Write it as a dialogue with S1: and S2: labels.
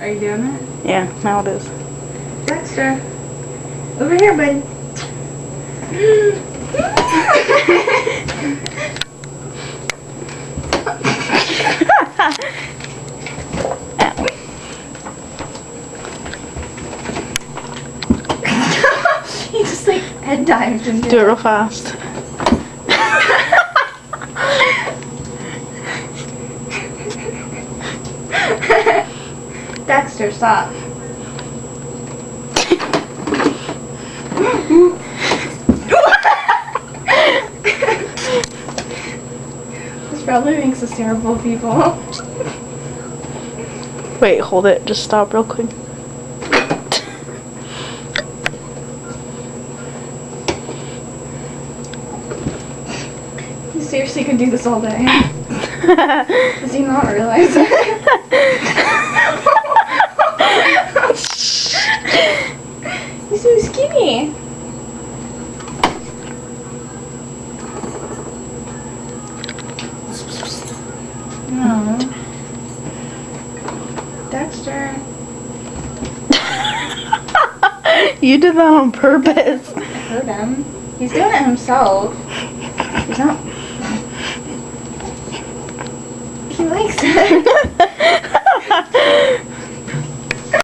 S1: Are you doing it?
S2: Yeah, now it is.
S1: Dexter. Over here, bud. He just like head dived into
S2: Do it real fast.
S1: Dexter, stop. This probably makes us terrible people.
S2: Wait, hold it. Just stop real quick.
S1: You seriously could do this all day. Does he not realize it? He's so skinny. No. Dexter.
S2: You did that on purpose.
S1: I heard him. He's doing it himself.